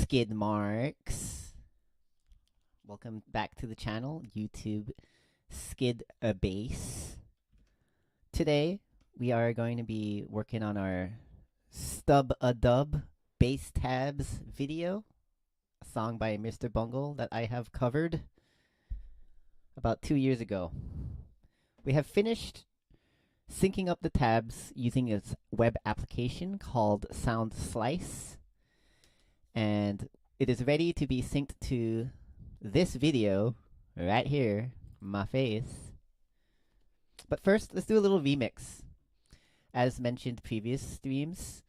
skid marks. Welcome back to the channel, YouTube Skid a Bass. Today we are going to be working on our Stubb a Dub Bass Tabs video, a song by Mr. Bungle that I have covered about 2 years ago. We have finished syncing up the tabs using a web application called Sound Slice, and it is ready to be synced to this video right here, my face. But first, let's do a little remix. As mentioned previous streams,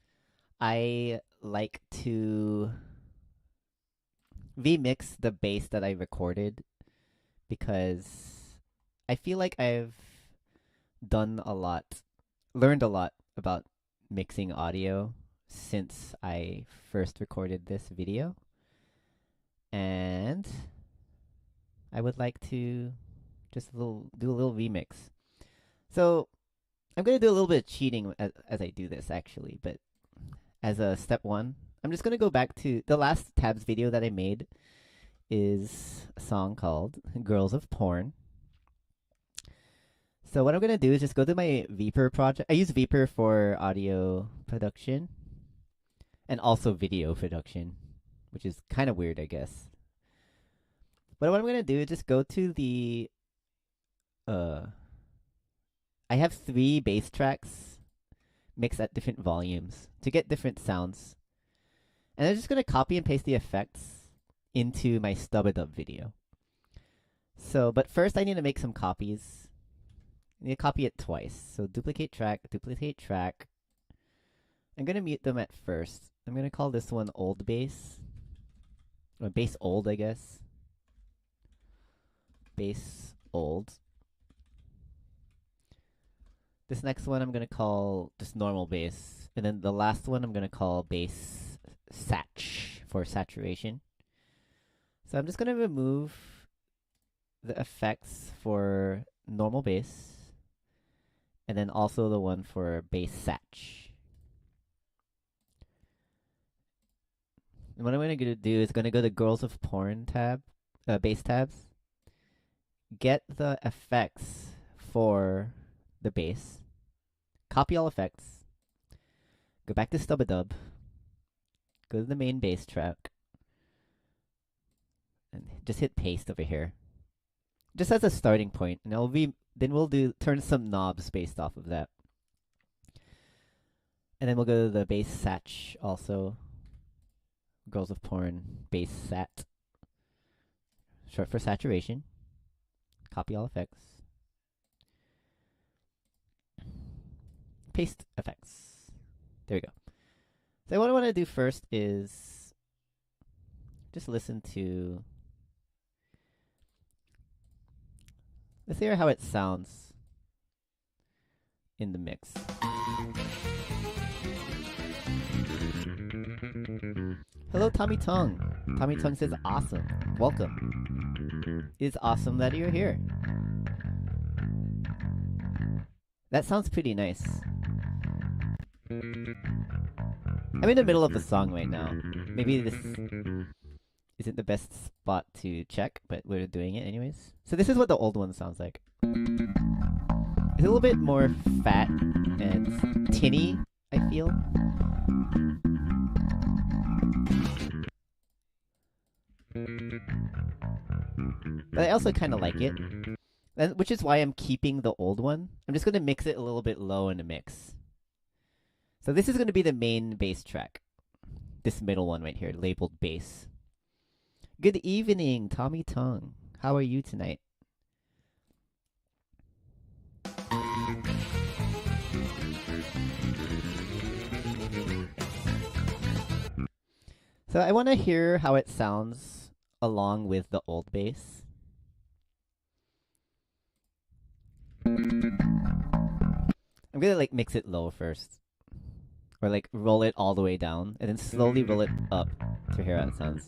I like to remix the bass that I recorded because I feel like I've learned a lot about mixing audio since I first recorded this video, and I would like to just do a little remix. So I'm going to do a little bit of cheating as I do this, actually, but as a step one, I'm just going to go back to the last tabs video that I made. Is a song called Girls of Porn. So what I'm going to do is just go to my Reaper project. I use Reaper for audio production and also video production, which is kind of weird, I guess. But what I'm going to do is just go to the... I have 3 bass tracks mixed at different volumes to get different sounds. And I'm just going to copy and paste the effects into my Stubb-a-Dub video. So, but first I need to make some copies. I need to copy it twice. So duplicate track, duplicate track. I'm going to mute them at first. I'm going to call this one old bass. Or bass old, I guess. Bass old. This next one I'm going to call just normal bass. And then the last one I'm going to call bass satch for saturation. So I'm just going to remove the effects for normal bass. And then also the one for bass satch. And what I'm going to do is going to go to Girls of Porn tab, bass tabs. Get the effects for the bass. Copy all effects. Go back to Stubb-a-Dub. Go to the main bass track. And just hit paste over here. Just as a starting point. And then we'll turn some knobs based off of that. And then we'll go to the bass satch also. Girls of Porn bass sat. Short for saturation. Copy all effects. Paste effects. There we go. So what I want to do first is just listen to... Let's hear how it sounds in the mix. Hello, Tommy Tongue. Tommy Tongue says, awesome. Welcome. It's awesome that you're here. That sounds pretty nice. I'm in the middle of the song right now. Maybe this isn't the best spot to check, but we're doing it anyways. So this is what the old one sounds like. It's a little bit more fat and tinny, I feel. But I also kind of like it. Which is why I'm keeping the old one. I'm just going to mix it a little bit low in the mix. So this is going to be the main bass track. This middle one right here, labeled bass. Good evening, Tommy Tongue. How are you tonight? So I want to hear how it sounds along with the old bass. I'm gonna like mix it low first. Or like roll it all the way down and then slowly roll it up to hear how it sounds.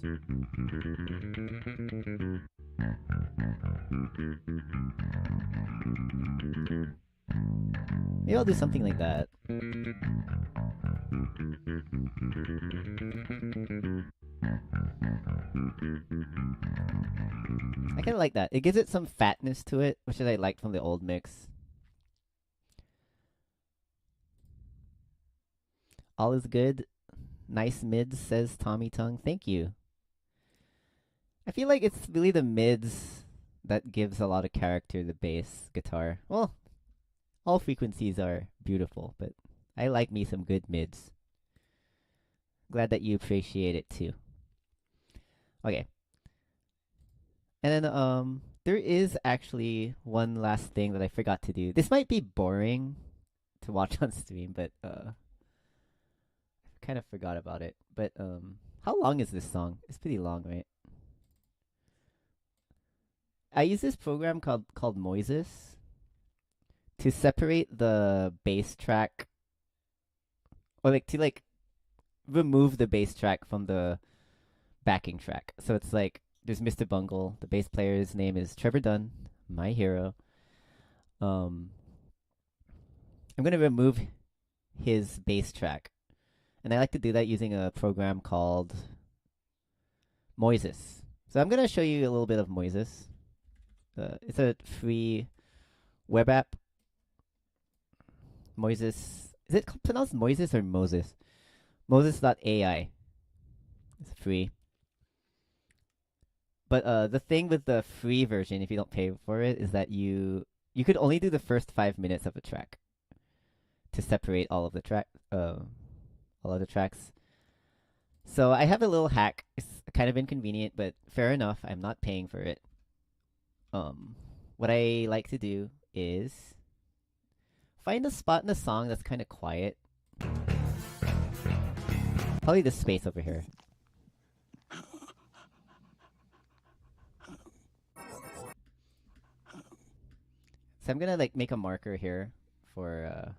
Maybe I'll do something like that. I kind of like that. It gives it some fatness to it, which I liked from the old mix. All is good. Nice mids, says Tommy Tongue. Thank you. I feel like it's really the mids that gives a lot of character to the bass guitar. Well, all frequencies are beautiful, but I like me some good mids. Glad that you appreciate it too. Okay. And then there is actually one last thing that I forgot to do. This might be boring to watch on stream, but I kind of forgot about it. But how long is this song? It's pretty long, right? I use this program called Moises to separate the bass track, or like to like remove the bass track from the backing track. So it's like there's Mr. Bungle. The bass player's name is Trevor Dunn, my hero. I'm gonna remove his bass track, and I like to do that using a program called Moises. So I'm gonna show you a little bit of Moises. It's a free web app. Moises. Is it pronounced Moises or Moses? Moses.ai. It's free. But the thing with the free version, if you don't pay for it, is that you could only do the first 5 minutes of a track to separate all of the tracks. So I have a little hack. It's kind of inconvenient, but fair enough. I'm not paying for it. What I like to do is find a spot in the song that's kind of quiet. Probably this space over here. So I'm gonna like make a marker here for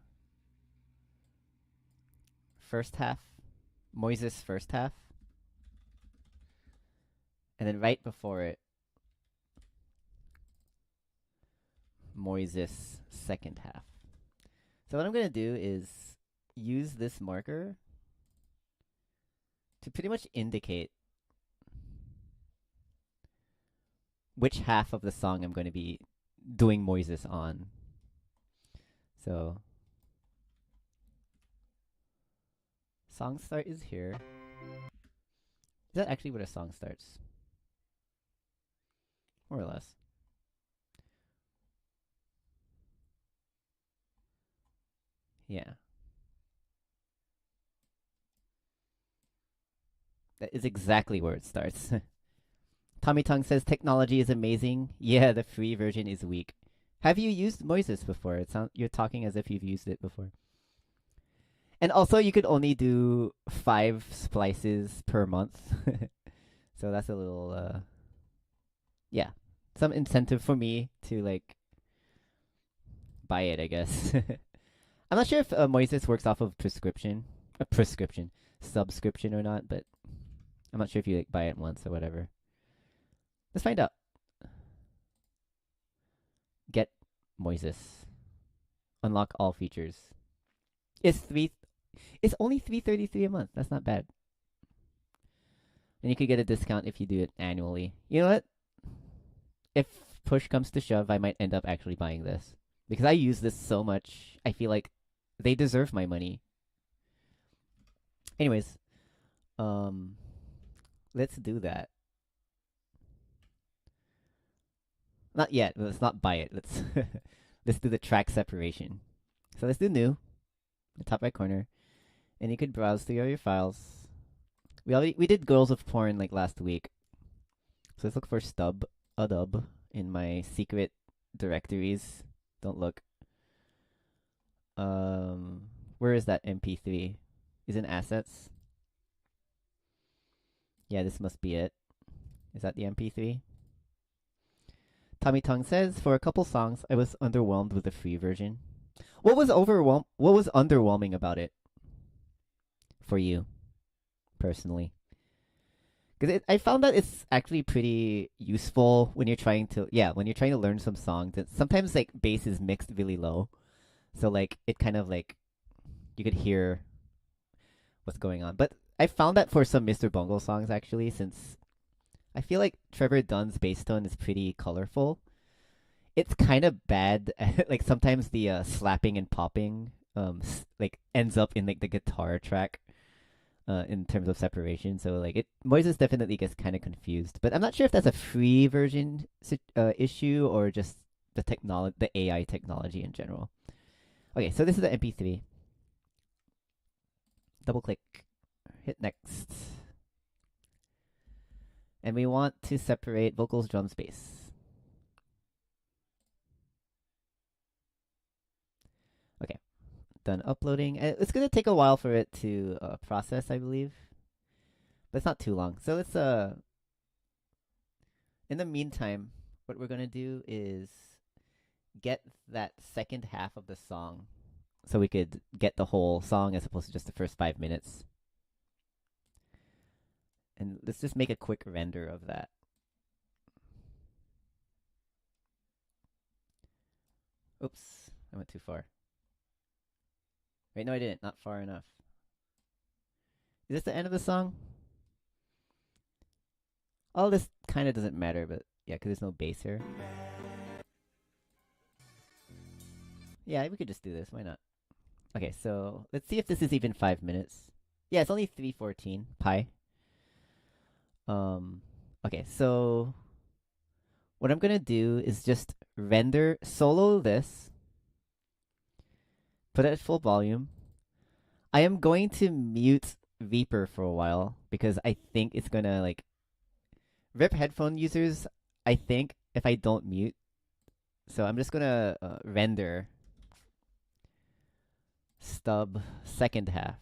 first half, Moises first half, and then right before it, Moises second half. So what I'm gonna do is use this marker to pretty much indicate which half of the song I'm going to be doing Moises on. So song start is here. Is that actually where the song starts? More or less. Yeah. That is exactly where it starts. Tommy Tongue says technology is amazing. Yeah, the free version is weak. Have you used Moises before? You're talking as if you've used it before. And also, you could only do 5 splices per month. So that's a little, yeah, some incentive for me to, like, buy it, I guess. I'm not sure if Moises works off of subscription or not, but I'm not sure if you, like, buy it once or whatever. Let's find out. Get Moises. Unlock all features. It's only $3.33 a month. That's not bad. And you could get a discount if you do it annually. You know what? If push comes to shove, I might end up actually buying this. Because I use this so much, I feel like they deserve my money. Anyways, let's do that. Not yet. Let's not buy it. Let's do the track separation. So let's do new, the top right corner, and you could browse through your files. We did Girls of Porn like last week, so let's look for Stubb, Udub in my secret directories. Don't look. Where is that MP3? Is it in assets? Yeah, this must be it. Is that the MP3? Tommy Tongue says, for a couple songs, I was underwhelmed with the free version. What was underwhelming about it for you, personally? Because I found that it's actually pretty useful when you're trying to learn some songs. And sometimes like bass is mixed really low, so like it kind of like you could hear what's going on. But I found that for some Mr. Bungle songs actually, since I feel like Trevor Dunn's bass tone is pretty colorful. It's kind of bad. Like sometimes the slapping and popping like ends up in like the guitar track in terms of separation. So like it Moises definitely gets kind of confused. But I'm not sure if that's a free version issue or just the AI technology in general. Okay, so this is the MP3. Double click, hit next. And we want to separate vocals, drums, bass. Okay, done uploading. It's gonna take a while for it to process, I believe, but it's not too long. So let's in the meantime, what we're gonna do is get that second half of the song, so we could get the whole song as opposed to just the first 5 minutes. And let's just make a quick render of that. Oops, I went too far. Wait, no, I didn't. Not far enough. Is this the end of the song? All this kind of doesn't matter, but yeah, because there's no bass here. Yeah, we could just do this. Why not? Okay, so let's see if this is even 5 minutes. Yeah, it's only 3:14 pi. Okay, so what I'm gonna do is just render solo this, put it at full volume. I am going to mute Reaper for a while because I think it's gonna like rip headphone users. I think if I don't mute, so I'm just gonna render Stubb second half,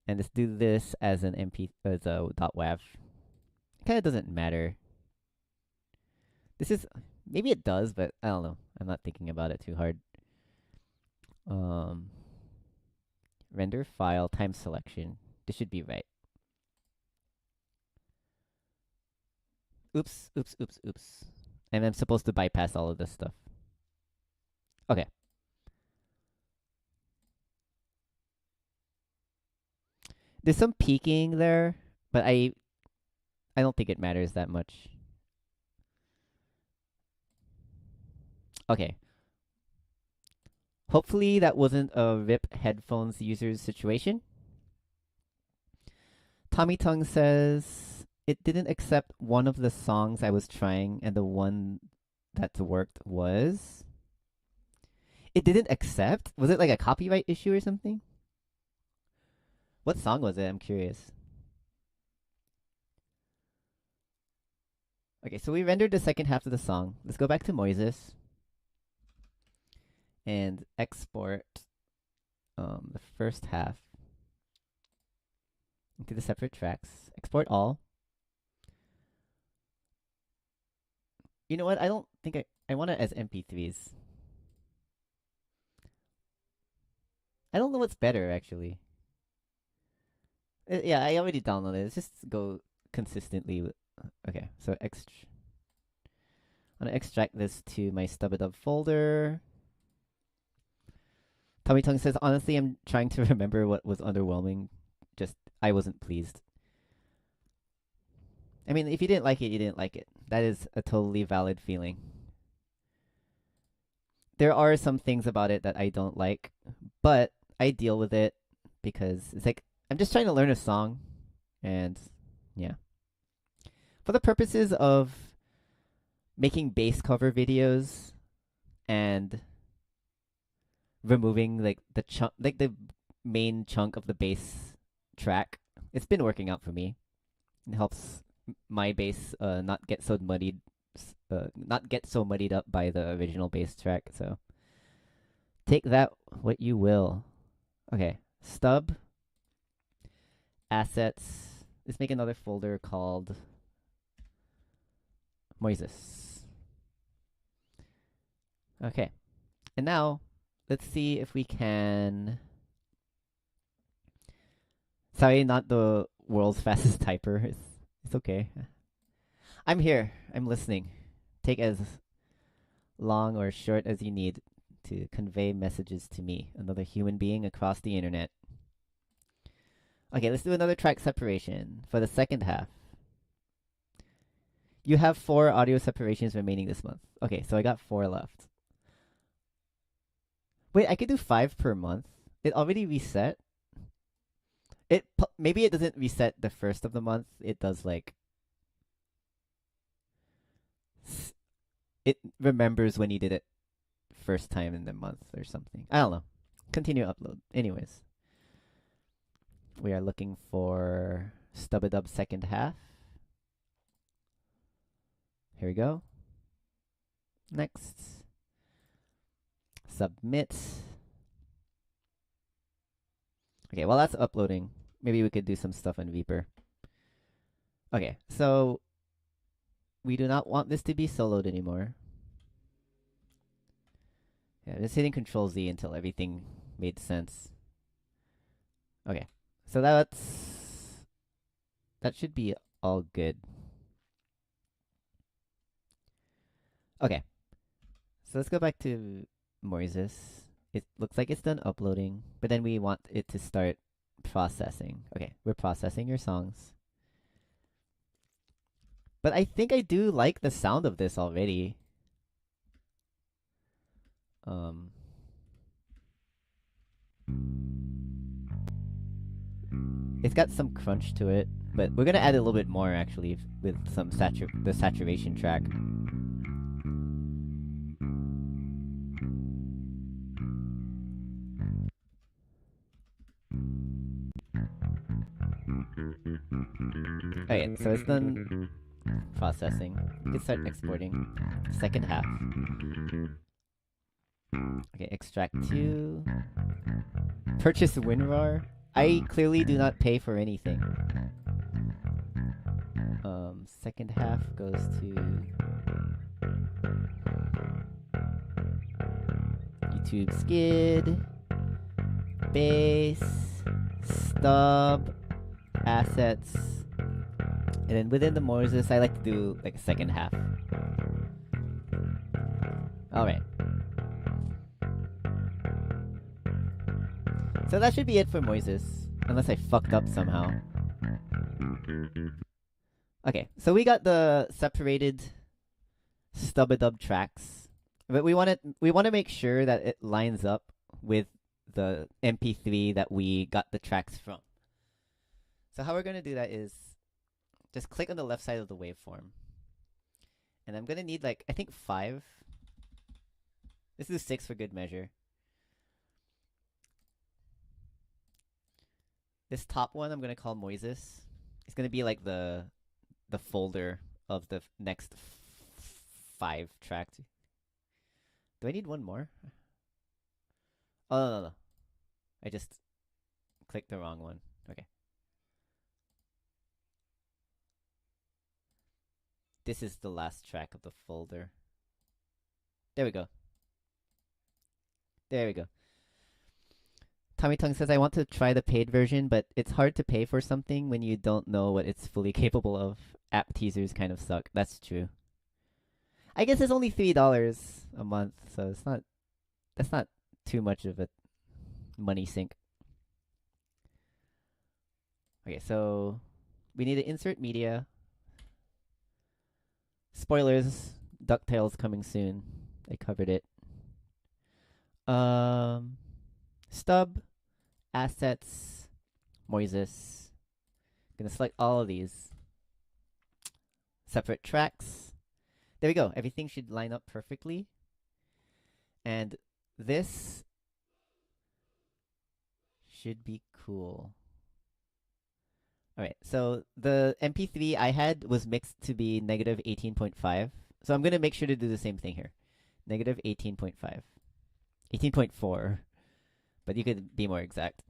and let's do this as an as a .wav. It kind of doesn't matter. This is maybe it does, but I don't know. I'm not thinking about it too hard. Render file time selection. This should be right. Oops, oops, oops, oops. And I'm supposed to bypass all of this stuff. Okay. There's some peaking there, but I don't think it matters that much. Okay. Hopefully that wasn't a rip headphones users situation. Tommy Tongue says it didn't accept one of the songs I was trying, and the one that worked was. It didn't accept? Was it like a copyright issue or something? What song was it? I'm curious. Okay, so we rendered the second half of the song. Let's go back to Moises and export the first half into the separate tracks. Export all. You know what? I don't think I want it as MP3s. I don't know what's better, actually. Yeah, I already downloaded it. Let's just go consistently. Okay, so I'm gonna extract this to my Stubbadub folder. Tommy Tongue says, honestly, I'm trying to remember what was underwhelming. Just, I wasn't pleased. I mean, if you didn't like it, you didn't like it. That is a totally valid feeling. There are some things about it that I don't like, but I deal with it because it's like, I'm just trying to learn a song, and yeah. For the purposes of making bass cover videos and removing like the main chunk of the bass track, it's been working out for me. It helps my bass not get so muddied up by the original bass track. So take that what you will. Okay, Stubb assets. Let's make another folder called Moises. Okay, and now let's see if we can. Sorry, not the world's fastest typer. It's okay. I'm here. I'm listening. Take as long or short as you need to convey messages to me, another human being across the internet. Okay, let's do another track separation for the second half. You have 4 audio separations remaining this month. Okay, so I got 4 left. Wait, I could do 5 per month. It already reset. Maybe it doesn't reset the first of the month. It does like it remembers when you did it first time in the month or something. I don't know. Continue upload. Anyways, we are looking for Stubbadub second half. Here we go. Next. Submit. Okay, while that's uploading, maybe we could do some stuff on Reaper. Okay, so we do not want this to be soloed anymore. Yeah, just hitting Control Z until everything made sense. Okay, so that should be all good. Okay, so let's go back to Moises. It looks like it's done uploading, but then we want it to start processing. Okay, we're processing your songs. But I think I do like the sound of this already. It's got some crunch to it, but we're gonna add a little bit more actually with some the saturation track. Okay, so it's done processing. We can start exporting. Second half. Okay, extract 2. Purchase WinRAR. I clearly do not pay for anything. Second half goes to YouTube Skid, Bass, Stubb, Assets, and then within the Moises, I like to do like a second half. Alright. So that should be it for Moises, unless I fucked up somehow. Okay, so we got the separated Stubbadub tracks, but we want to make sure that it lines up with the MP3 that we got the tracks from. So how we're going to do that is just click on the left side of the waveform. And I'm going to need like, I think 5. Let's do 6 for good measure. This top one I'm going to call Moises. It's going to be like the folder of the next 5 tracks. Do I need one more? Oh, no. I just clicked the wrong one. Okay. This is the last track of the folder. There we go. There we go. Tommy Tongue says, I want to try the paid version, but it's hard to pay for something when you don't know what it's fully capable of. App teasers kind of suck. That's true. I guess it's only $3 a month, so that's not too much of a money sink. Okay, so we need to insert media. Spoilers, DuckTales coming soon. I covered it. Stubb, Assets, Moises. Gonna select all of these. Separate tracks. There we go. Everything should line up perfectly. And this should be cool. Alright, so the MP3 I had was mixed to be negative 18.5. So I'm going to make sure to do the same thing here. Negative 18.5. 18.4. But you could be more exact.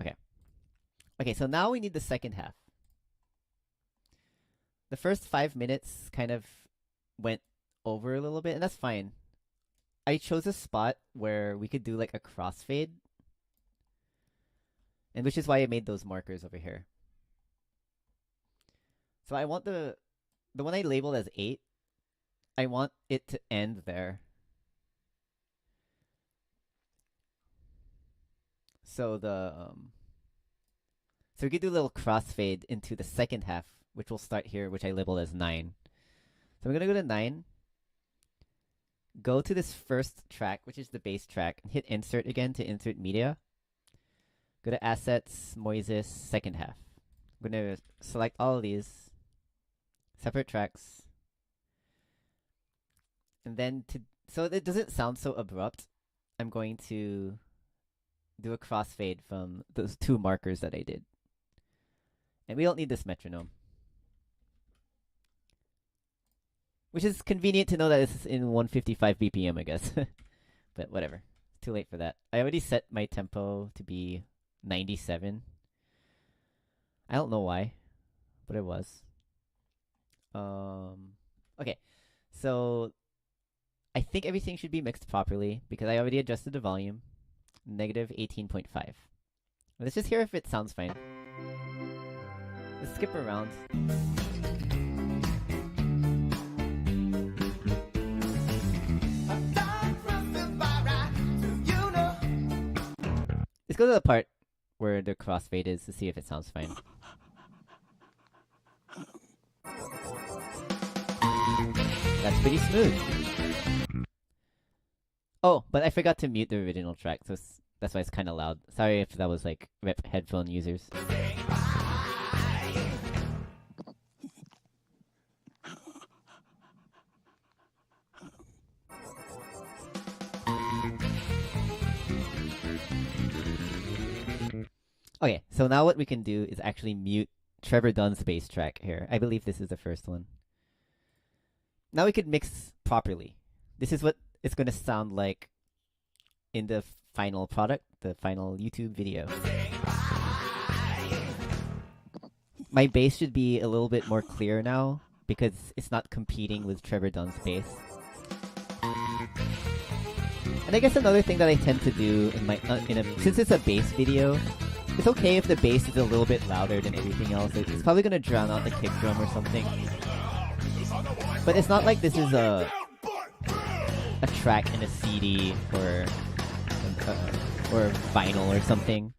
Okay. Okay, so now we need the second half. The first 5 minutes kind of went over a little bit, and that's fine. I chose a spot where we could do like a crossfade. And which is why I made those markers over here. So I want the one I labeled as 8, I want it to end there. So so we could do a little crossfade into the second half, which will start here, which I labeled as 9. So I'm gonna go to 9. Go to this first track, which is the bass track, and hit insert again to insert media. Go to assets, Moises, second half. I'm gonna select all of these separate tracks. And then so it doesn't sound so abrupt, I'm going to do a crossfade from those 2 markers that I did. And we don't need this metronome. Which is convenient to know that this is in 155 BPM, I guess. But whatever. It's too late for that. I already set my tempo to be 97. I don't know why, but it was. Okay. So I think everything should be mixed properly because I already adjusted the volume. Negative 18.5. Let's just hear if it sounds fine. Let's skip around. Let's go to the part where the crossfade is to see if it sounds fine. That's pretty smooth. Oh, but I forgot to mute the original track, so that's why it's kind of loud. Sorry if that was like rip headphone users. Okay, so now what we can do is actually mute Trevor Dunn's bass track here. I believe this is the first one. Now we could mix properly. This is what it's going to sound like in the final product, the final YouTube video. My bass should be a little bit more clear now because it's not competing with Trevor Dunn's bass. And I guess another thing that I tend to do in my since it's a bass video, it's okay if the bass is a little bit louder than everything else. It's probably going to drown out the kick drum or something. But it's not like this is a track in a CD or vinyl or something.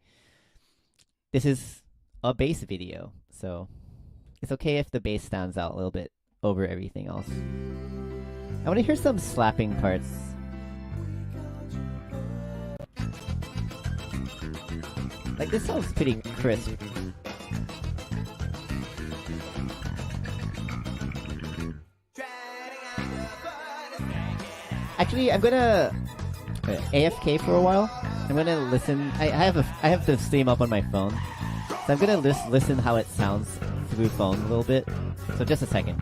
This is a bass video, so it's okay if the bass stands out a little bit over everything else. I want to hear some slapping parts. Like, this sounds pretty crisp. Actually, I'm gonna AFK for a while. I'm gonna listen. I have the stream up on my phone, so I'm gonna listen how it sounds through phone a little bit. So just a second.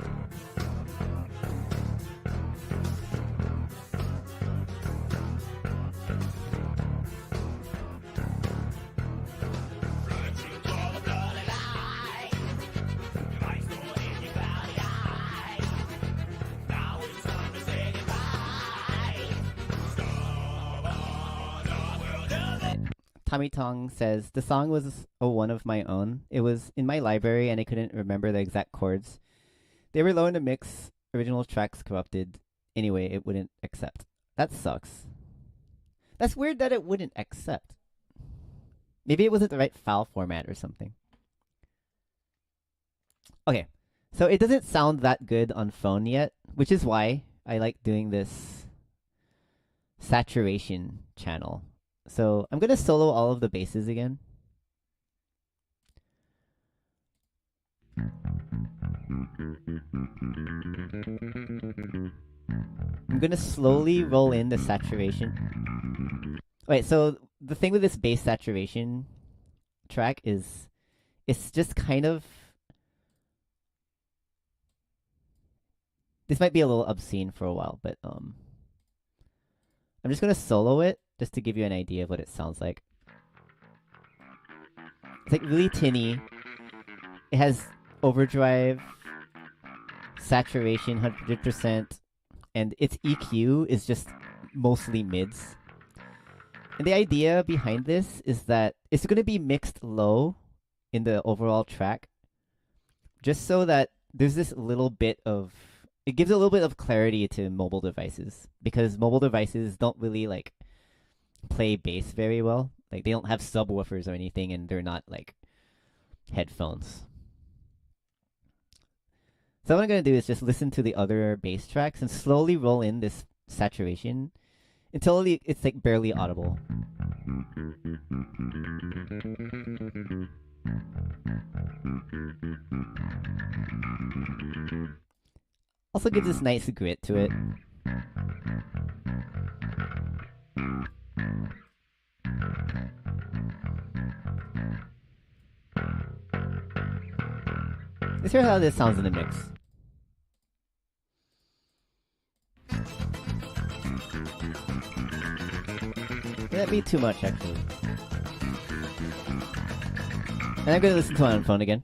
Tommy Tong says, the song was one of my own. It was in my library and I couldn't remember the exact chords. They were low in the mix, original tracks corrupted. Anyway, it wouldn't accept. That sucks. That's weird that it wouldn't accept. Maybe it wasn't the right file format or something. Okay, so it doesn't sound that good on phone yet, which is why I like doing this saturation channel. So I'm going to solo all of the basses again. I'm going to slowly roll in the saturation. Wait, so the thing with this bass saturation track is it's just kind of... This might be a little obscene for a while, but I'm just going to solo it just to give you an idea of what it sounds like. It's like really tinny. It has overdrive, saturation 100%, and its EQ is just mostly mids. And the idea behind this is that it's going to be mixed low in the overall track, just so that there's this little bit of... It gives a little bit of clarity to mobile devices, because mobile devices don't really like play bass very well. like they don't have subwoofers or anything, and they're not like headphones. So what I'm gonna do is just listen to the other bass tracks and slowly roll in this saturation until it's like barely audible. Also gives this nice grit to it. Let's hear how this sounds in the mix. That'd be too much, actually. And I'm gonna listen to it on phone again.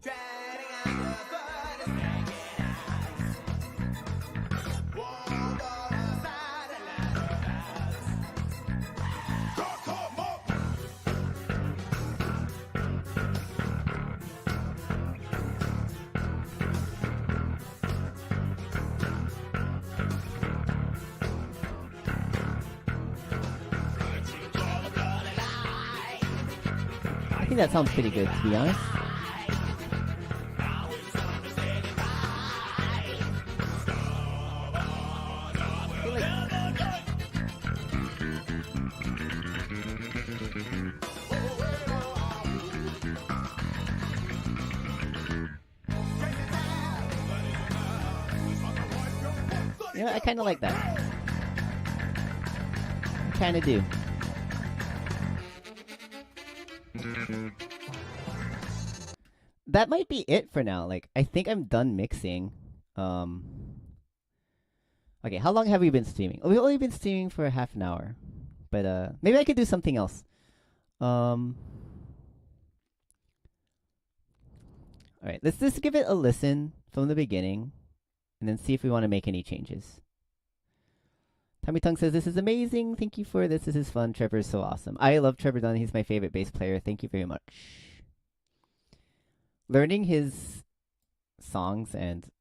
I think that sounds pretty good, to be honest. Yeah, I kind of like that. I kind of do. That might be it for now. Like, I think I'm done mixing. Okay, how long have we been streaming? Oh, we've only been streaming for half an hour. But maybe I could do something else. Alright, let's just give it a listen from the beginning and then see if we want to make any changes. Tommy Tongue says, "This is amazing. Thank you for this. This is fun. Trevor is so awesome. I love Trevor Dunn. He's my favorite bass player. Thank you very much." Learning his songs and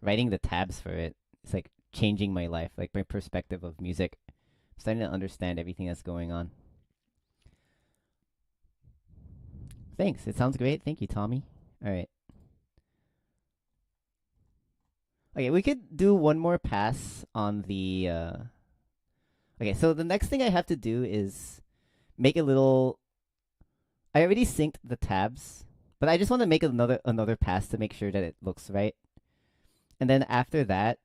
writing the tabs for it, it's like changing my life, like my perspective of music. I'm starting to understand everything that's going on. Thanks. It sounds great. Thank you, Tommy. All right. Okay, we could do one more pass on the... Okay, so the next thing I have to do is make a little... I already synced the tabs, but I just want to make another pass to make sure that it looks right. And then after that,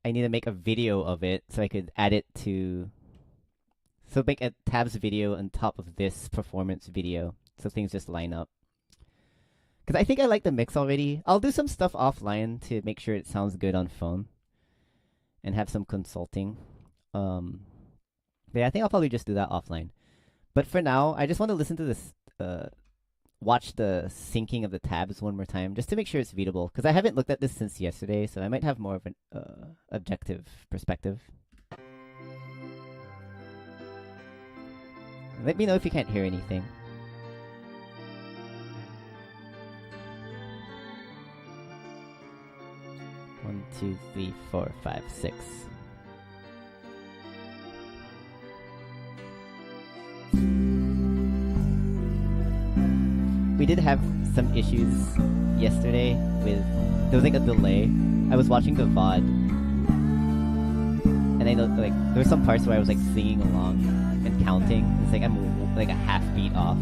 I need to make a video of it so I could add it to... So make a tabs video on top of this performance video, so things just line up. Because I think I like the mix already. I'll do some stuff offline to make sure it sounds good on phone. And have some consulting. But yeah, I think I'll probably just do that offline. But for now, I just want to listen to this... watch the syncing of the tabs one more time, just to make sure it's readable. Because I haven't looked at this since yesterday, so I might have more of an objective perspective. Let me know if you can't hear anything. One, 2, 3, 4, 5, 6. We did have some issues yesterday with... There was like a delay. I was watching the VOD. And I know, like, there were some parts where I was like singing along and counting. It's like I'm like a half beat off.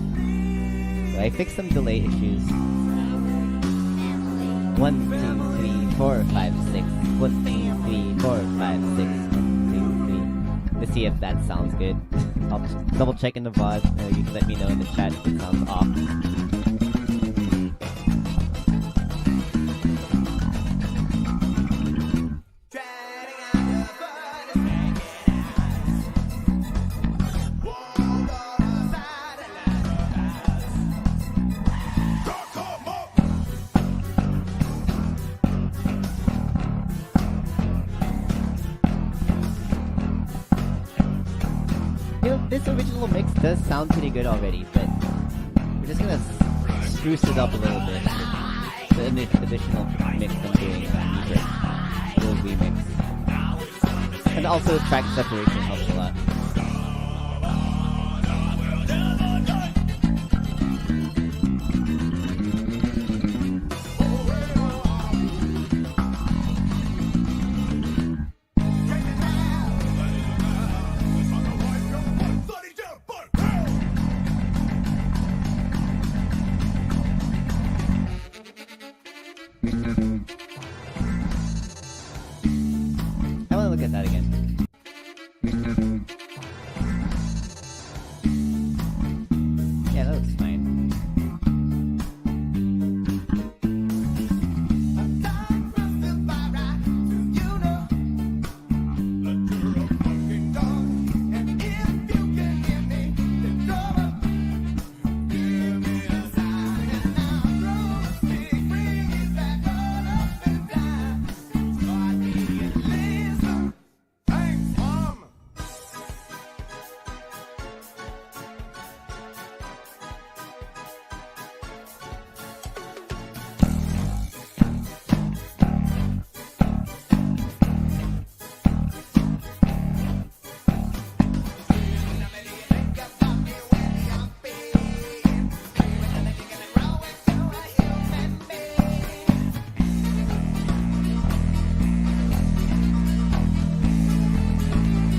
So I fixed some delay issues. 1, 2, 3, 4, 5, 6. 1, 2, 3, 4, 5, 6. 1, 2, 3. Let's see if that sounds good. I'll double check in the VOD. You can let me know in the chat if it sounds off. This original mix does sound pretty good already, but we're just gonna spruce it up a little bit with the additional mix I'm doing music, a little remix. And also track separation helps a lot. I want to look at that again. Yeah, that looks fine.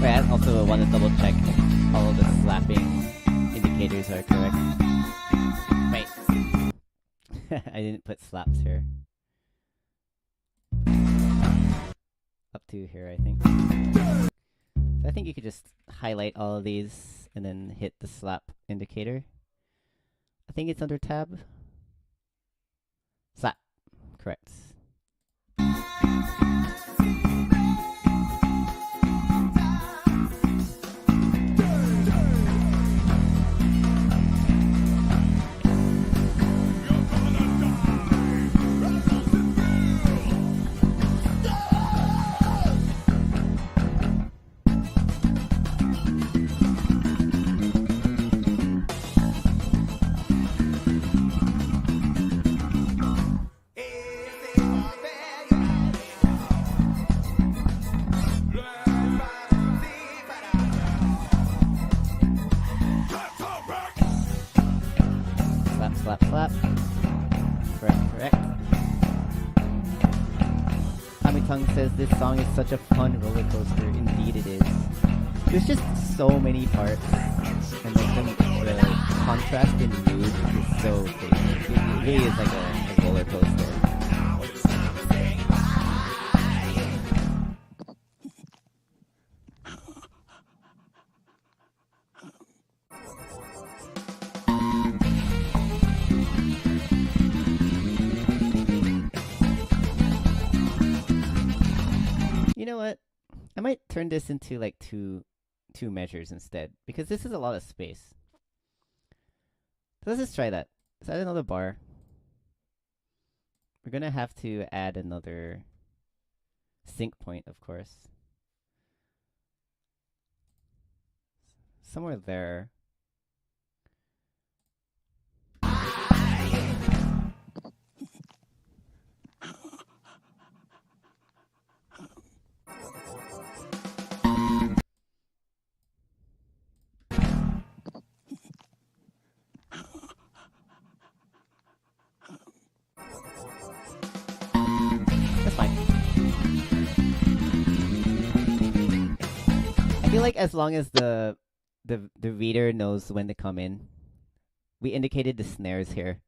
Wait, I also want to double check if all of the slapping indicators are correct. Wait. I didn't put slaps here. Up to here, I think. So I think you could just highlight all of these and then hit the slap indicator. I think it's under tab. Slap. Correct. Slap, slap. Correct, correct. Tongue says this song is such a fun roller coaster. Indeed it is. There's just so many parts, and like the contrast in mood is so big. It really is like a roller coaster. You know what? I might turn this into like two measures instead, because this is a lot of space. So let's just try that. Let's add another bar. We're gonna have to add another sync point, of course. Somewhere there. That's fine. I feel like as long as the reader knows when to come in. We indicated the snares here.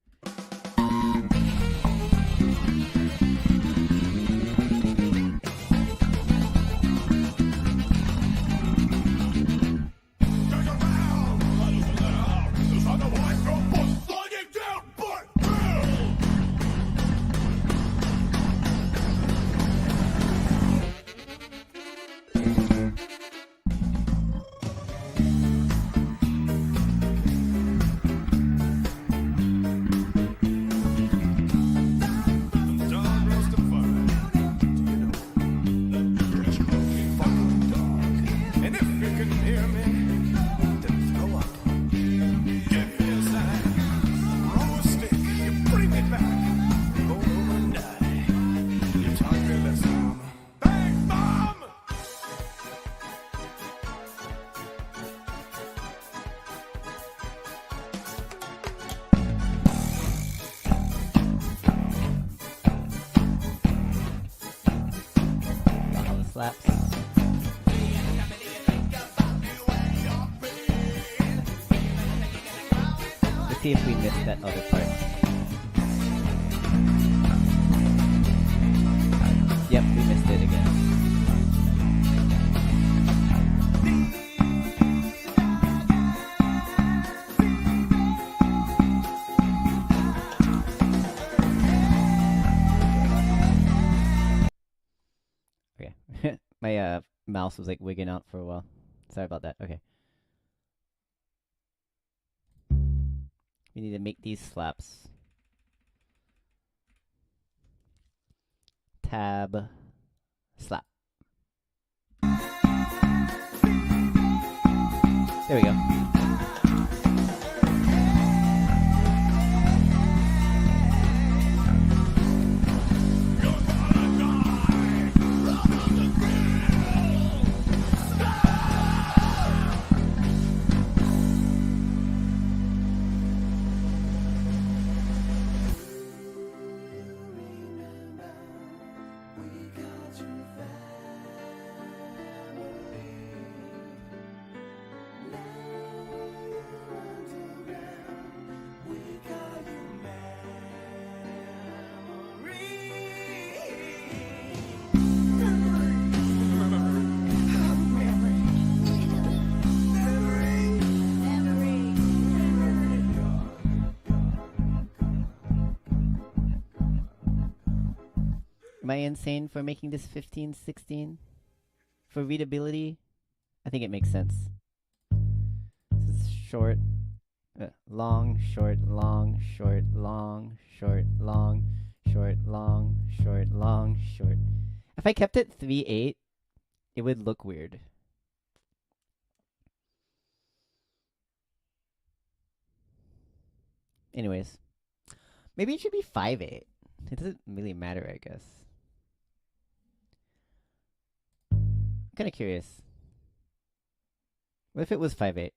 slaps. Let's see if we missed that other part. Yep, we missed it again. Okay. My mouse was like wigging out for a while. Sorry about that. Okay. We need to make these slaps. Tab, slap. There we go. Am I insane for making this 15, 16? For readability, I think it makes sense. This is short, long, short, long, short, long, short, long, short, long, short, long, short. If I kept it 3/8, it would look weird. Anyways, maybe it should be 5/8. It doesn't really matter, I guess. I'm kind of curious. What if it was 5/8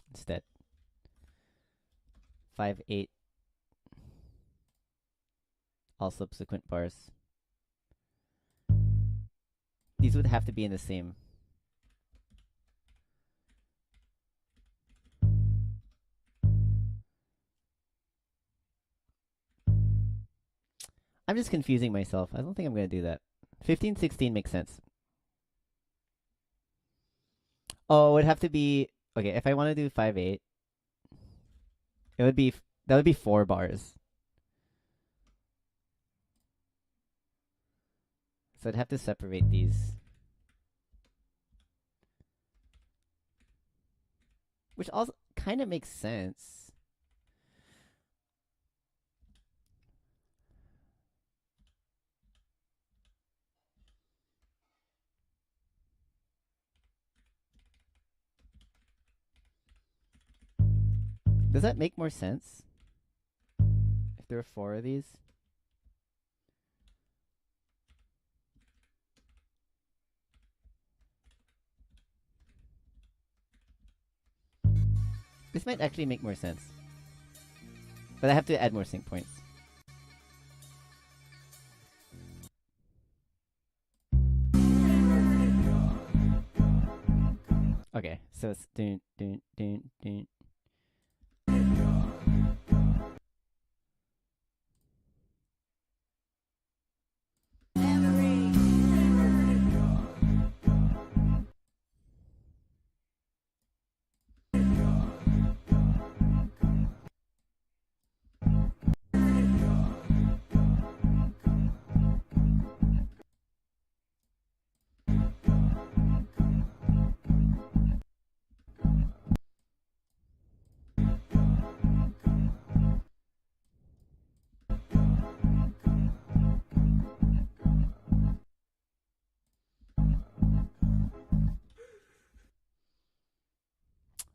instead? 5/8. All subsequent bars. These would have to be in the same. I'm just confusing myself. I don't think I'm going to do that. 15, 16 makes sense. Oh, it would have to be... Okay, if I want to do 5/8, it would be... That would be 4 bars. So I'd have to separate these. Which also kind of makes sense. Does that make more sense? If there are 4 of these? This might actually make more sense. But I have to add more sync points. Okay, so it's dun dun dun dun.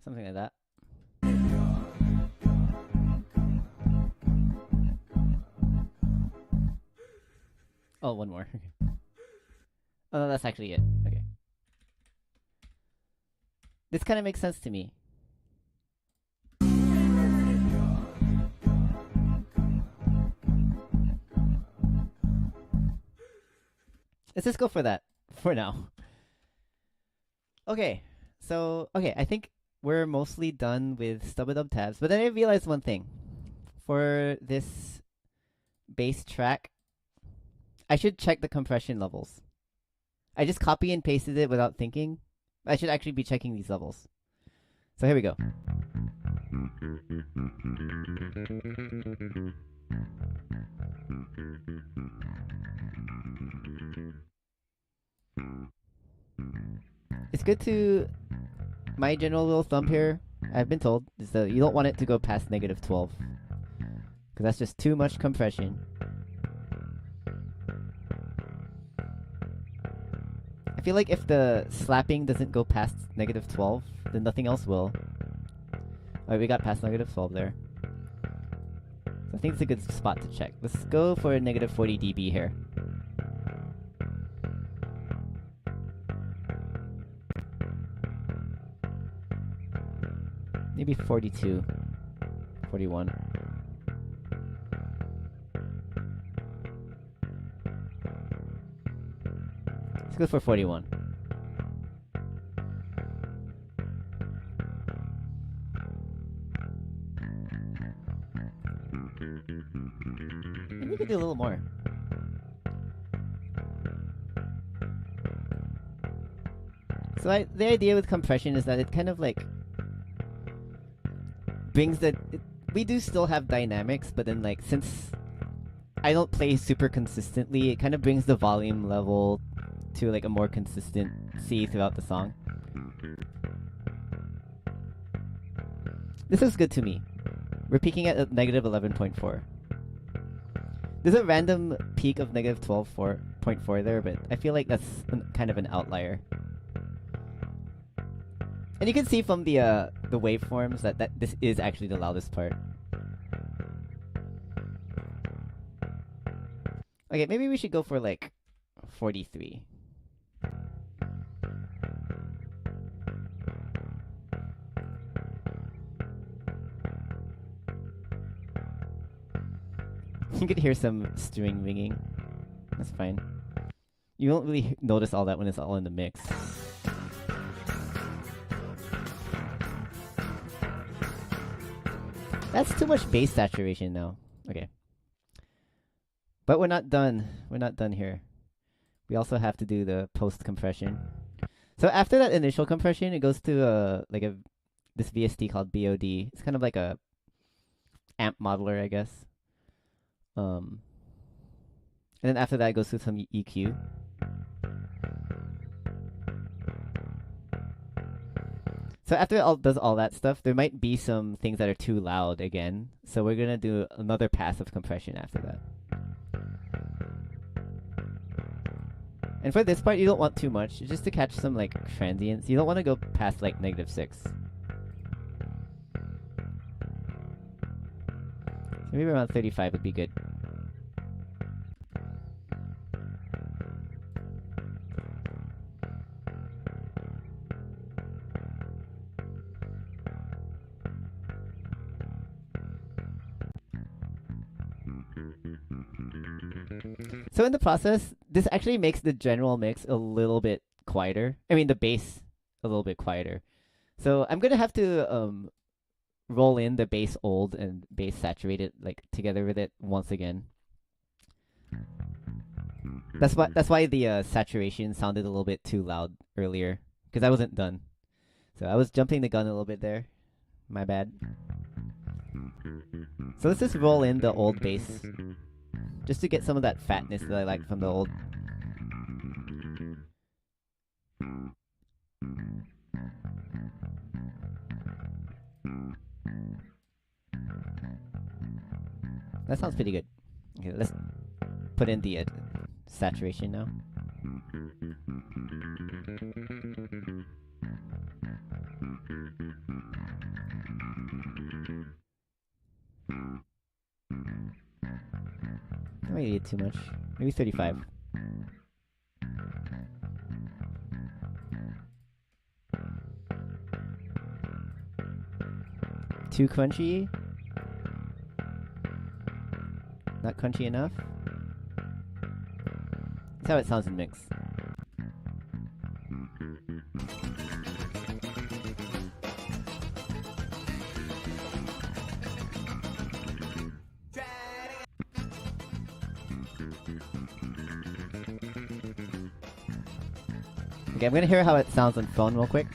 Something like that. Oh, one more. Oh, no, that's actually it. Okay. This kind of makes sense to me. let's just go for that for now. Okay, so I think we're mostly done with Stubb tabs, but then I realized one thing. For this bass track, I should check the compression levels. I just copy and pasted it without thinking. I should actually be checking these levels. So here we go. It's good to... My general rule of thumb here, I've been told, is that you don't want it to go past negative 12. Because that's just too much compression. I feel like if the slapping doesn't go past negative 12, then nothing else will. Alright, we got past negative 12 there. So I think it's a good spot to check. Let's go for a negative 40 dB here. Maybe 42, 41. Let's go for 41. Maybe we could do a little more. So the idea with compression is that it kind of like brings the... we do still have dynamics, but then like since I don't play super consistently, it kind of brings the volume level to like a more consistency throughout the song. This is good to me. We're peaking at negative 11.4. There's a random peak of negative 12.4 there, but I feel like that's kind of an outlier. And you can see from the waveforms that this is actually the loudest part. Okay, maybe we should go for like 43. You could hear some string ringing. That's fine. You won't really notice all that when it's all in the mix. That's too much bass saturation now. Okay. But we're not done. We're not done here. We also have to do the post compression. So after that initial compression, it goes to this VST called BOD. It's kind of like a amp modeler, I guess. And then after that, it goes to some EQ. So after it does all that stuff, there might be some things that are too loud again. So we're gonna do another pass of compression after that. And for this part, you don't want too much, just to catch some like transients. You don't want to go past like negative 6. So maybe around 35 would be good. So in the process, this actually makes the general mix a little bit quieter. I mean, the bass a little bit quieter. So I'm gonna have to roll in the bass old and bass saturated like together with it once again. That's why the saturation sounded a little bit too loud earlier, because I wasn't done. So I was jumping the gun a little bit there. My bad. So let's just roll in the old bass, just to get some of that fatness that I like from the old. That sounds pretty good. Okay, let's put in the saturation now. I might need too much. Maybe 35. Too crunchy? Not crunchy enough? It's how it sounds in mix. Okay, I'm gonna hear how it sounds on phone real quick.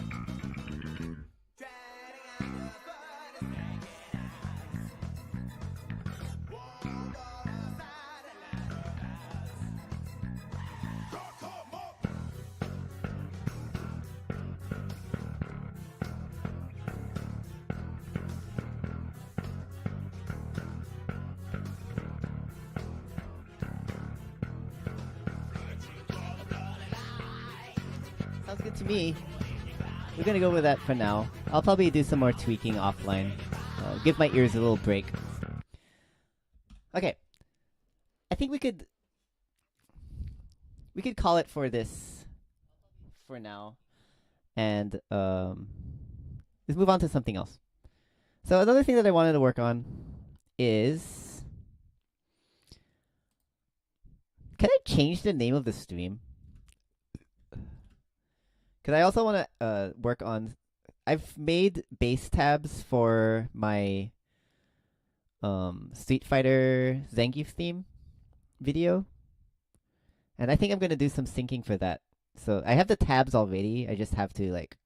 Sounds good to me. We're gonna go with that for now. I'll probably do some more tweaking offline. Give my ears a little break. Okay. I think we could call it for this for now. And let's move on to something else. So another thing that I wanted to work on is, can I change the name of the stream? Because I also want to work on, I've made bass tabs for my Street Fighter Zangief theme video. And I think I'm going to do some syncing for that. So I have the tabs already. I just have to like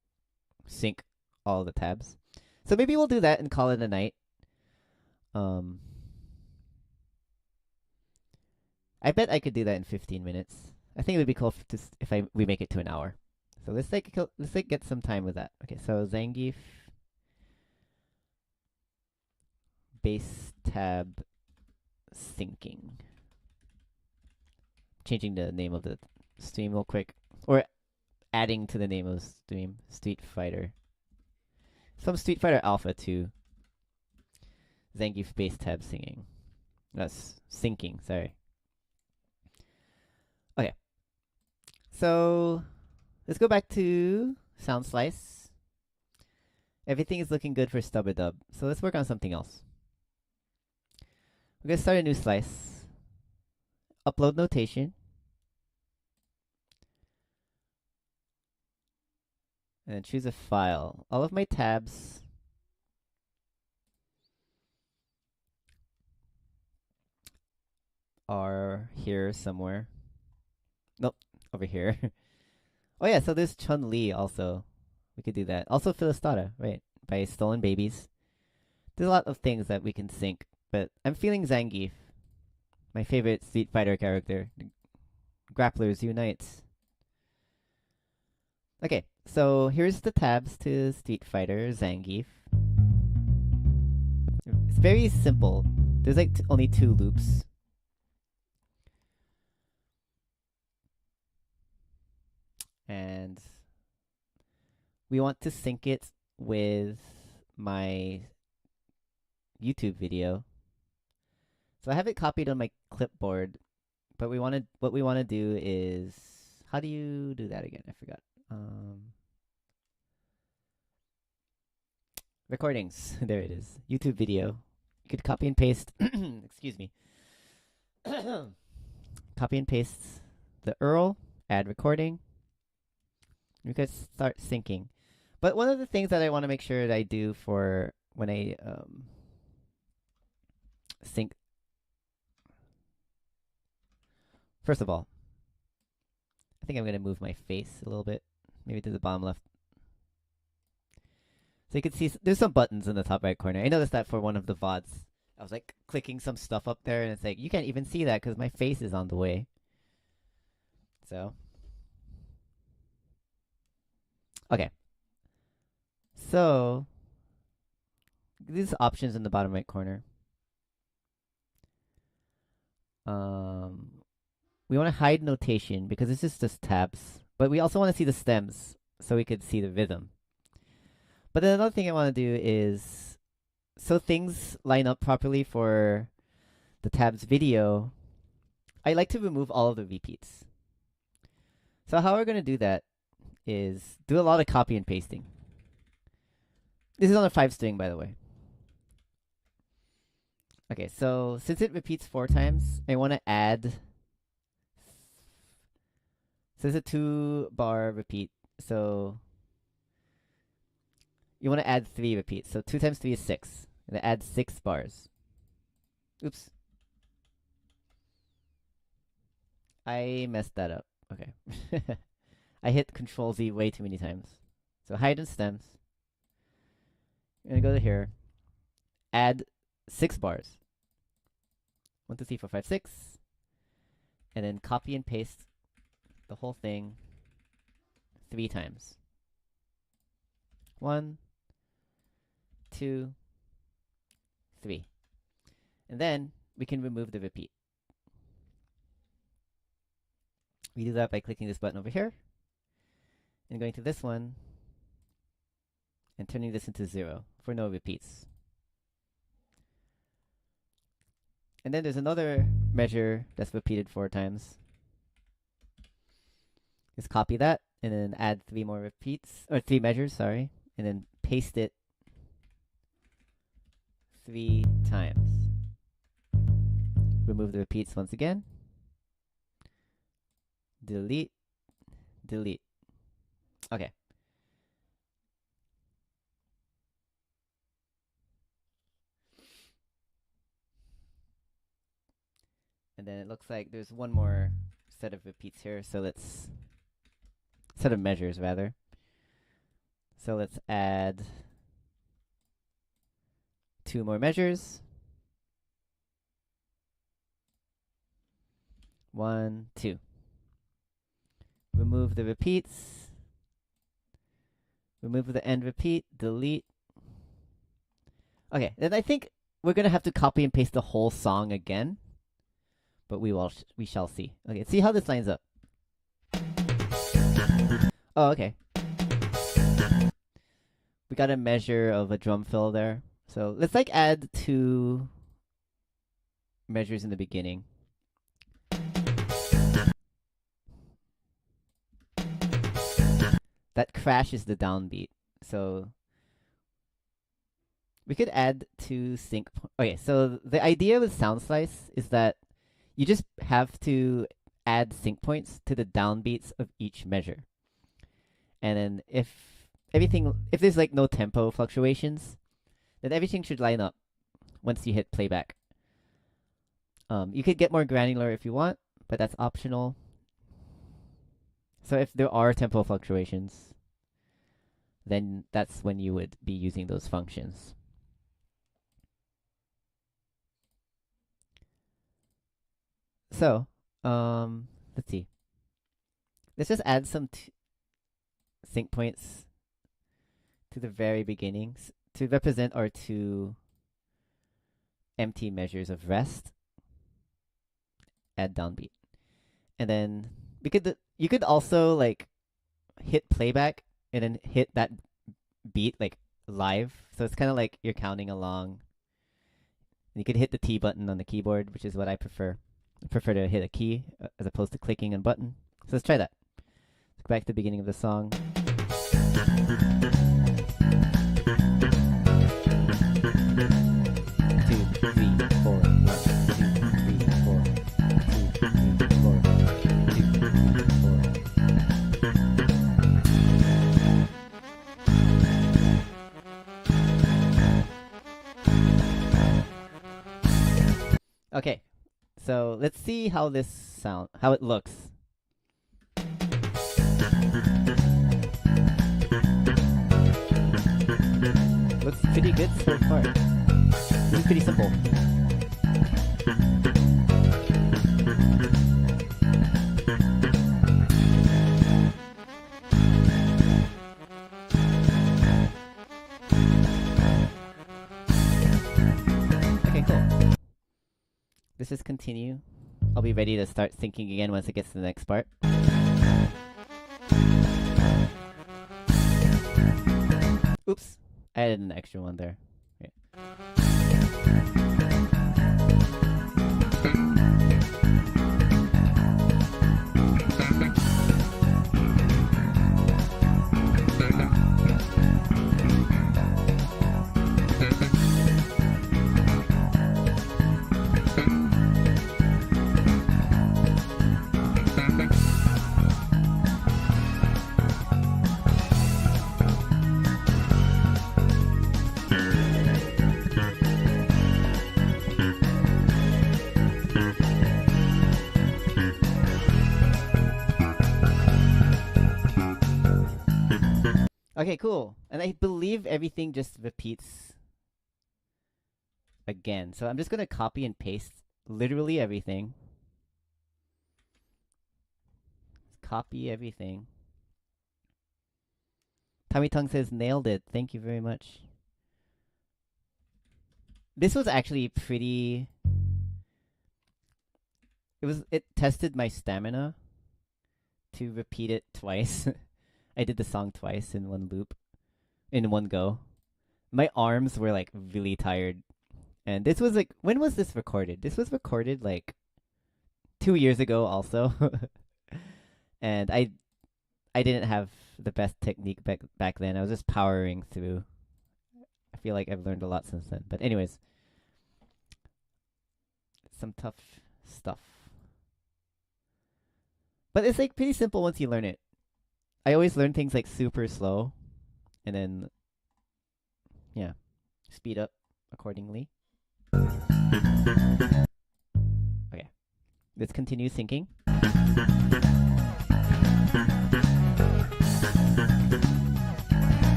sync all the tabs. So maybe we'll do that and call it a night. I bet I could do that in 15 minutes. I think it would be cool if we make it to an hour. So let's get some time with that. Okay, so Zangief bass tab syncing. Changing the name of the stream real quick, or adding to the name of the stream, Street Fighter. Some Street Fighter Alpha 2. Zangief bass tab singing. That's syncing, sorry. Okay. So let's go back to Sound Slice. Everything is looking good for Stubb. So let's work on something else. We're gonna start a new slice. Upload notation. And then choose a file. All of my tabs are here somewhere. Nope, over here. Oh yeah, so there's Chun-Li also. We could do that. Also Philistata, right, by Stolen Babies. There's a lot of things that we can sync, but I'm feeling Zangief, my favorite Street Fighter character. Grapplers unite. Okay, so here's the tabs to Street Fighter Zangief. It's very simple. There's like only 2 loops. And we want to sync it with my YouTube video. So I have it copied on my clipboard, but what we want to do is, how do you do that again? I forgot. Recordings. There it is. YouTube video. You could copy and paste. Excuse me. Copy and paste the URL. Add recording. You could start syncing. But one of the things that I want to make sure that I do for when I sync. First of all, I think I'm going to move my face a little bit. Maybe to the bottom left. So you can see there's some buttons in the top right corner. I noticed that for one of the VODs. I was like clicking some stuff up there, and it's like, you can't even see that because my face is on the way. So. Okay. So. These options in the bottom right corner. We want to hide notation because it's just tabs. But we also want to see the stems so we could see the rhythm. But then another thing I want to do is, so things line up properly for the tabs video, I like to remove all of the repeats. So how we're going to do that is do a lot of copy and pasting. This is on a 5-string, by the way. Okay, so since it repeats 4 times, I want to add So it's a 2-bar repeat. So you want to add 3 repeats. So 2 times 3 is 6. And then add 6 bars. Oops. I messed that up. Okay. I hit Control Z way too many times. So hide in stems. I'm going to go to here. Add 6 bars. 1, 2, 3, 4, 5, 6. And then copy and paste the whole thing 3 times. 1, 2, 3. And then we can remove the repeat. We do that by clicking this button over here and going to this one and turning this into 0 for no repeats. And then there's another measure that's repeated 4 times. Just copy that and then add 3 more repeats, or 3 measures, sorry, and then paste it 3 times. Remove the repeats once again. Delete, delete. Okay. And then it looks like there's one more set of repeats here, so let's set of measures rather. So let's add 2 more measures. 1, 2. Remove the repeats. Remove the end repeat. Delete. Okay, then I think we're gonna have to copy and paste the whole song again, but we shall see. Okay, see how this lines up. Oh, okay. We got a measure of a drum fill there, so let's like add 2 measures in the beginning. That crash is the downbeat. So we could add 2 sync. Okay, so the idea with sound slice is that you just have to add sync points to the downbeats of each measure. And then if there's like no tempo fluctuations, then everything should line up once you hit playback. You could get more granular if you want, but that's optional. So if there are tempo fluctuations, then that's when you would be using those functions. So, let's see. Let's just add some sync points to the very beginnings to represent our 2 empty measures of rest. Add downbeat. And then you could also like hit playback and then hit that beat like live. So it's kind of like you're counting along. And you could hit the T button on the keyboard, which is what I prefer. I prefer to hit a key as opposed to clicking a button. So let's try that. Let's go back to the beginning of the song. 2, 3, 4. 1, 2, 3, 4. 2, 3, 4. 2, 3, 4. Okay, so let's see how it looks. Looks pretty good so far. This is pretty simple. Okay, cool. Let's just continue. I'll be ready to start syncing again once it gets to the next part. Oops, I added an extra one there. Okay. Okay, cool. And I believe everything just repeats again. So I'm just going to copy and paste literally everything. Copy everything. Tommy Tongue says, nailed it. Thank you very much. This was actually pretty... It tested my stamina to repeat it twice. I did the song twice in one loop, in one go. My arms were like really tired. And this was like, when was this recorded? This was recorded like 2 years ago also. And I didn't have the best technique back then. I was just powering through. I feel like I've learned a lot since then. But anyways, some tough stuff. But it's like pretty simple once you learn it. I always learn things like super slow and then, yeah, speed up accordingly. Okay, let's continue syncing.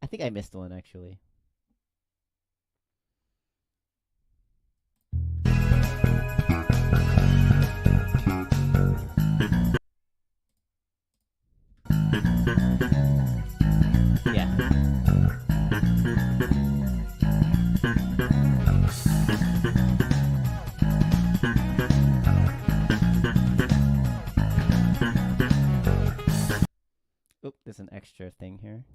I think I missed one actually. Yeah. Oop, there's an extra thing here.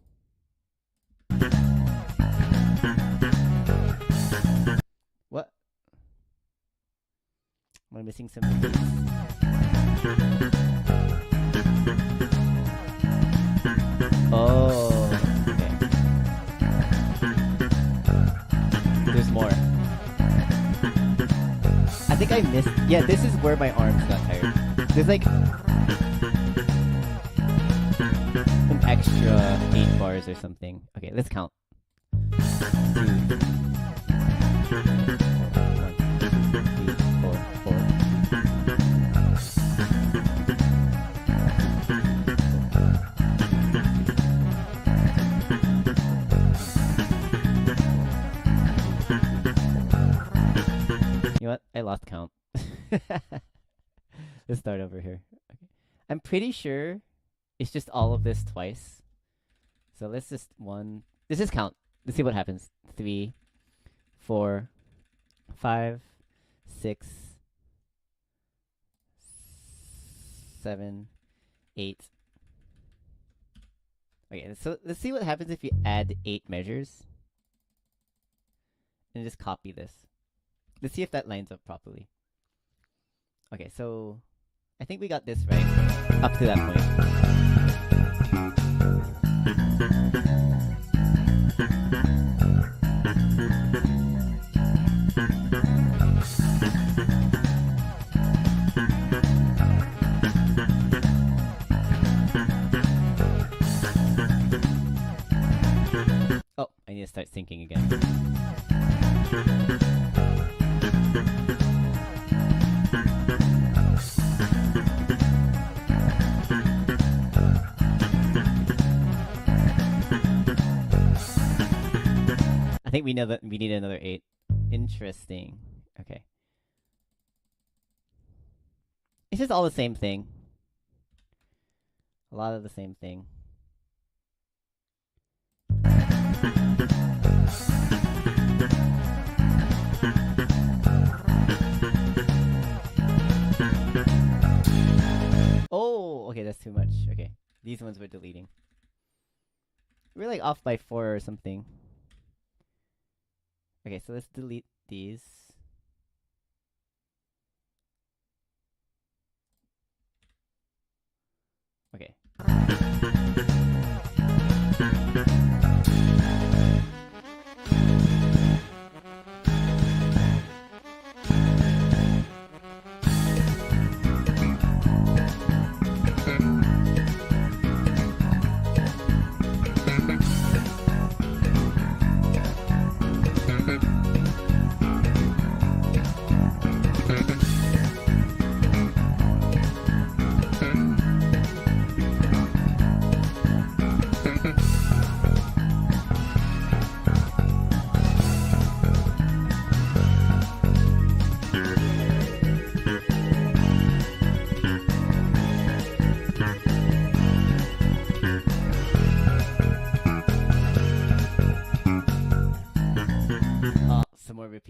What? Am I missing some beats? Oh, okay. There's more. I think I missed... Yeah, this is where my arms got tired. There's like... an extra 8 bars or something. Okay, let's count. 2, 4. You know what? I lost count. Let's start over here. Okay. I'm pretty sure it's just all of this twice. So let's just let's just count. Let's see what happens. 3, 4, 5, 6, 7, 8. Okay, so let's see what happens if you add 8 measures. And just copy this. Let's see if that lines up properly. Okay, so I think we got this right up to that point. Oh, I need to start syncing again. I think we know that we need another 8. Interesting. Okay. It's just all the same thing. A lot of the same thing. Oh, okay, that's too much. Okay. These ones we're deleting. We're like off by 4 or something. Okay, so let's delete these. Okay.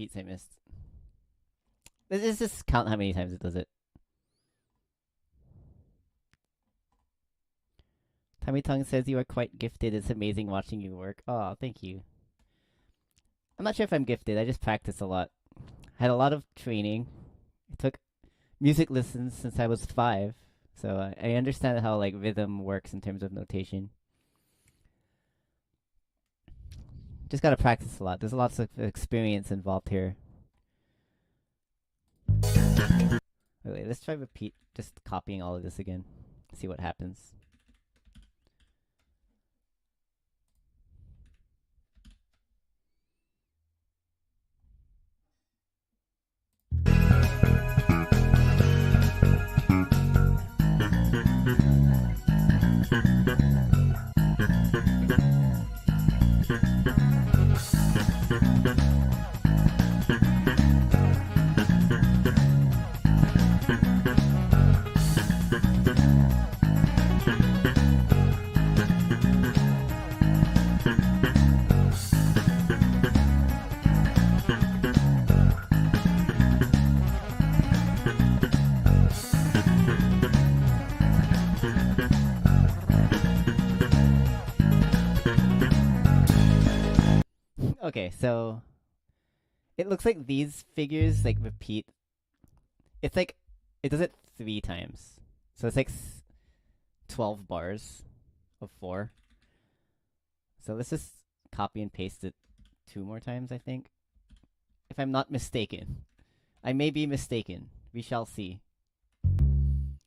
beats I missed. Let's just count how many times it does it. Tummy Tongue says you are quite gifted. It's amazing watching you work. Oh, thank you. I'm not sure if I'm gifted. I just practice a lot. I had a lot of training. I took music lessons since I was 5. So I understand how like rhythm works in terms of notation. Just gotta practice a lot. There's lots of experience involved here. Okay, let's try repeat, just copying all of this again. See what happens. Okay, so it looks like these figures like repeat. It's like it does it 3 times. So it's like 12 bars of 4. So let's just copy and paste it 2 more times, I think. If I'm not mistaken. I may be mistaken. We shall see.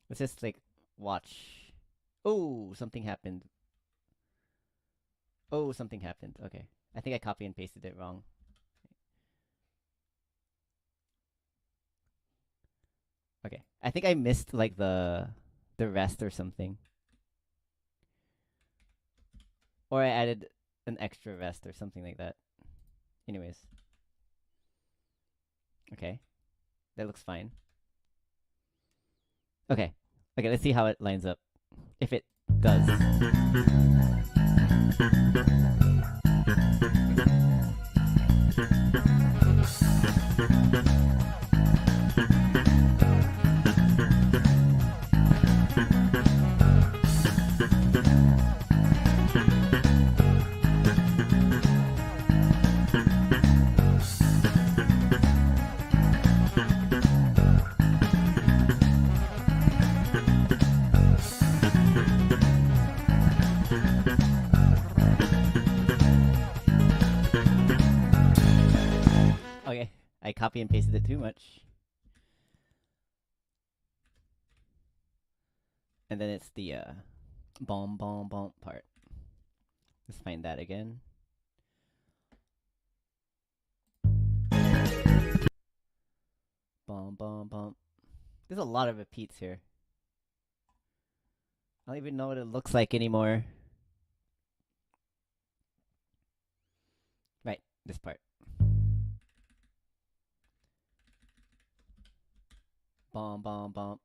Let's just like watch. Oh, something happened. Oh, something happened. Okay. I think I copy and pasted it wrong. Okay. I think I missed like the rest or something. Or I added an extra rest or something like that. Anyways. Okay. That looks fine. Okay. Okay, let's see how it lines up. If it does. Okay, I copy and pasted it too much. And then it's the bomb bomb bomb part. Let's find that again. Bomb bomb bomb. There's a lot of repeats here. I don't even know what it looks like anymore. Right, this part. Bomb, bomb, bomb.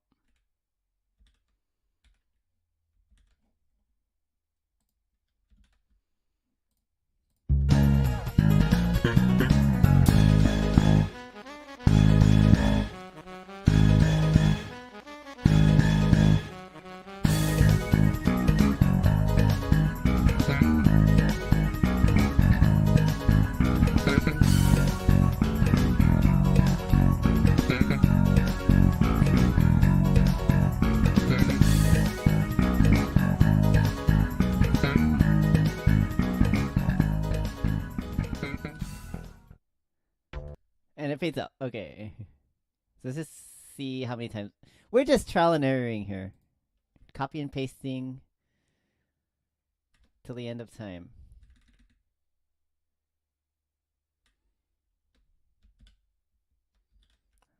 And it fades out. Okay. So let's just see how many times. We're just trial and erroring here. Copy and pasting till the end of time.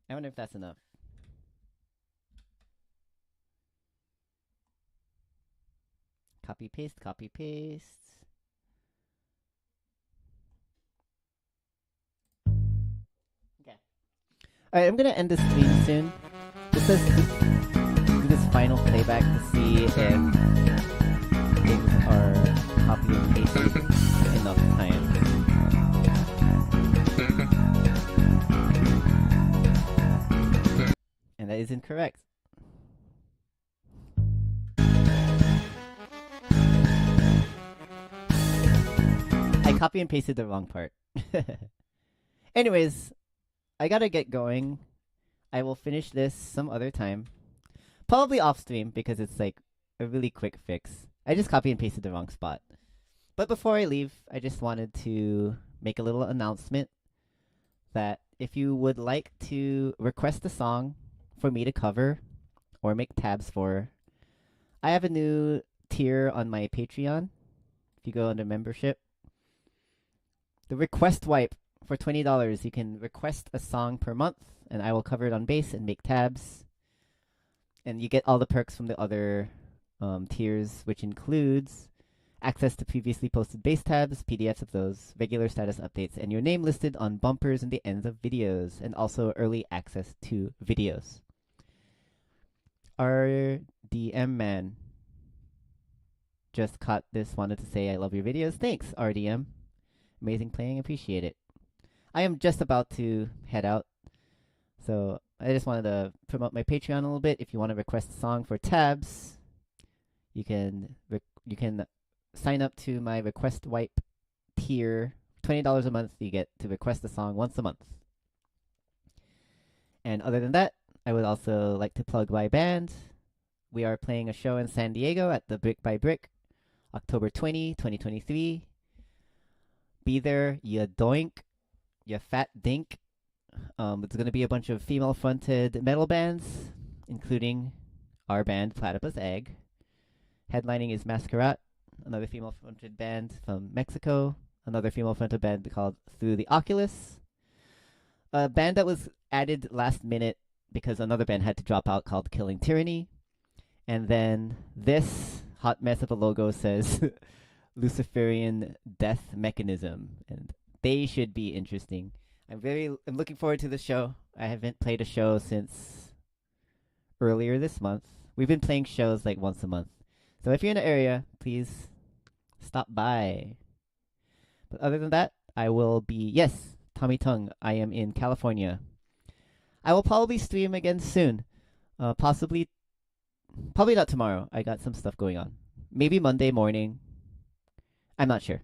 I wonder if that's enough. Copy paste, copy paste. Alright, I'm gonna end this stream soon. Just do this final playback to see if things are copy and pasted enough time. That is incorrect. I copy and pasted the wrong part. Anyways, I gotta get going. I will finish this some other time. Probably off stream because it's like a really quick fix. I just copy and pasted the wrong spot. But before I leave, I just wanted to make a little announcement that if you would like to request a song for me to cover or make tabs for, I have a new tier on my Patreon. If you go under membership, the request wipe for $20, you can request a song per month, and I will cover it on bass and make tabs. And you get all the perks from the other tiers, which includes access to previously posted bass tabs, PDFs of those, regular status updates, and your name listed on bumpers and the ends of videos, and also early access to videos. Our DM man just caught this, wanted to say, I love your videos. Thanks, RDM. Amazing playing, appreciate it. I am just about to head out, so I just wanted to promote my Patreon a little bit. If you want to request a song for tabs, you can sign up to my request wipe tier. $20 a month, you get to request a song once a month. And other than that, I would also like to plug my band. We are playing a show in San Diego at the Brick by Brick, October 20, 2023. Be there, ya doink, ya fat dink. It's going to be a bunch of female-fronted metal bands, including our band, Platypus Egg. Headlining is Masquerade, another female-fronted band from Mexico. Another female-fronted band called Through the Oculus. A band that was added last minute because another band had to drop out called Killing Tyranny. And then this hot mess of a logo says Luciferian Death Mechanism. And they should be interesting. I'm looking forward to the show. I haven't played a show since earlier this month. We've been playing shows like once a month. So if you're in the area, please stop by. But other than that, I will be, yes, Tommy Tung, I am in California. I will probably stream again soon. Probably not tomorrow. I got some stuff going on. Maybe Monday morning. I'm not sure.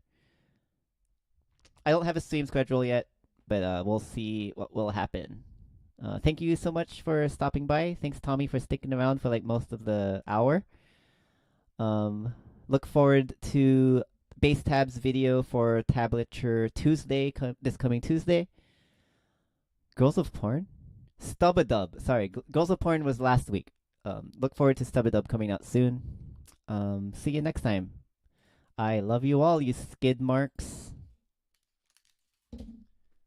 I don't have a stream schedule yet, but we'll see what will happen. Thank you so much for stopping by. Thanks, Tommy, for sticking around for like most of the hour. Look forward to Bass Tabs video for Tablature Tuesday, this coming Tuesday. Girls of Porn? Stubb-a-Dub. Sorry, Girls of Porn was last week. Look forward to Stubb-a-Dub coming out soon. See you next time. I love you all, you skid marks.